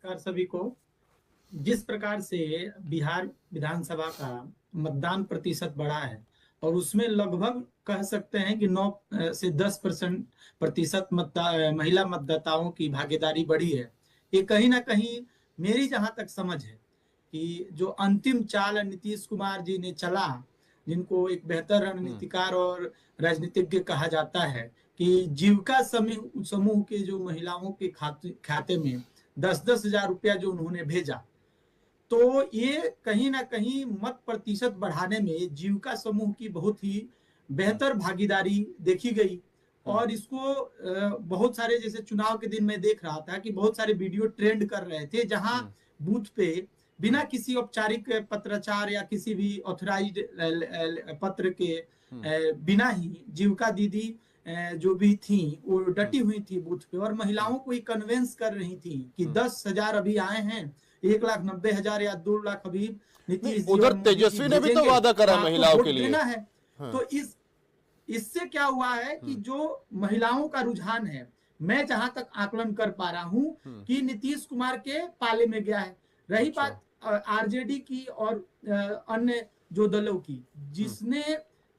नमस्कार सभी को। जिस प्रकार से बिहार विधानसभा का मतदान प्रतिशत बढ़ा है और उसमें लगभग कह सकते हैं कि 9 से 10% प्रतिशत महिला मतदाताओं की भागीदारी बढ़ी है। ये कहीं ना कहीं मेरी जहां तक समझ है कि जो अंतिम चाल नीतीश कुमार जी ने चला, जिनको एक बेहतर रणनीतिकार और राजनीतिज्ञ कहा जाता है, कि जीविका समूह समूह के जो महिलाओं के खाते में 10-10 हजार रुपया जो उन्होंने भेजा, तो ये कहीं ना कहीं मत प्रतिशत बढ़ाने में जीविका समूह की बहुत ही बेहतर भागीदारी देखी गई। और इसको बहुत सारे, जैसे चुनाव के दिन मैं देख रहा था कि बहुत सारे वीडियो ट्रेंड कर रहे थे, जहां बूथ पे बिना किसी औपचारिक पत्राचार या किसी भी ऑथराइज्ड पत्र के बिना ही जीविका दीदी जो भी थी वो डटी हुई थी बूथ पे, और महिलाओं को ये कन्वेंस कर रही थी कि 10 हजार अभी आए हैं, 1,90,000 या 2 लाख अभी नहीं, नीतीश जी उधर और मोदी जी तेजस्वी ने भी तो भेजेंगे, वादा तो करा आपको महिलाओं वोट के लिए। देना है। हाँ। तो इससे क्या हुआ है कि जो महिलाओं का रुझान है, मैं जहां तक आकलन कर पा रहा हूं कि नीतीश कुमार के पाले में गया है। रही अच्छा। बात आरजेडी की और अन्य जो दलों की, जिसने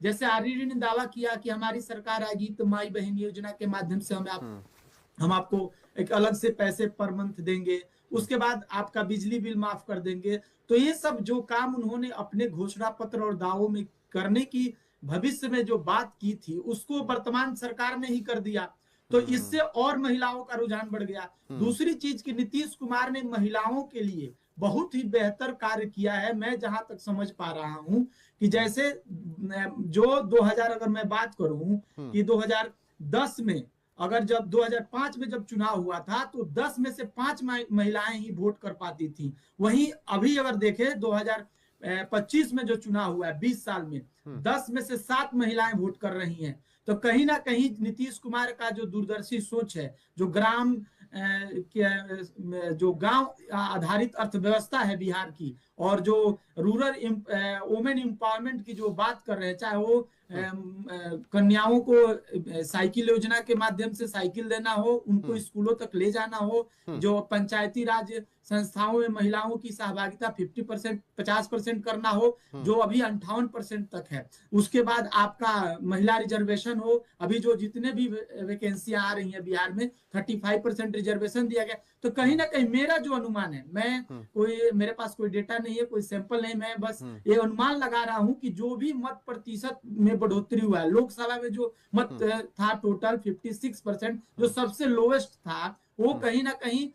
जैसे आरजेडी ने दावा किया कि हमारी सरकार आएगी तो माई बहन योजना के माध्यम से हम आपको एक अलग से पैसे पर मंथ देंगे, उसके बाद आपका बिजली बिल माफ कर देंगे। तो ये सब जो काम उन्होंने अपने घोषणा पत्र और दावों में करने की भविष्य में जो बात की थी, उसको वर्तमान सरकार ने ही कर दिया। तो इससे और महिलाओं का रुझान बढ़ गया। दूसरी चीज कि नीतीश कुमार ने महिलाओं के लिए बहुत ही बेहतर कार्य किया है। मैं जहां तक समझ पा रहा हूं कि जैसे जो 2000, अगर मैं बात करूं कि 2010 में, अगर जब 2005 में जब चुनाव हुआ था तो 10 में से 5 महिलाएं ही वोट कर पाती थी। वहीं अभी अगर देखें 2025 में जो चुनाव हुआ है 20 साल में, 10 में से 7 महिलाएं वोट कर रही हैं। तो कहीं ना कहीं नीतीश कुमार का जो दूरदर्शी सोच है, जो जो गांव आधारित अर्थव्यवस्था है बिहार की, और जो रूरल वुमेन एम्पावरमेंट की जो बात कर रहे हैं, चाहे वो कन्याओं को साइकिल योजना के माध्यम से साइकिल देना हो, उनको स्कूलों तक ले जाना हो, जो पंचायती राज संस्थाओं में महिलाओं की सहभागिता 50%, 50% करना हो, जो अभी 58% तक है। उसके बाद आपका महिला रिजर्वेशन हो, अभी जो जितने भी वैकेंसियां आ रही हैं बिहार में 35% रिजर्वेशन दिया गया। तो कहीं ना कहीं मेरा जो अनुमान है, मेरे पास कोई डेटा नहीं है, कोई सैंपल नहीं, मैं बस ये अनुमान लगा रहा हूं कि जो भी मत प्रतिशत में बढ़ोतरी हुआ है, लोकसभा में जो मत था टोटल 56%, जो सबसे लोवेस्ट था, वो कहीं ना कहीं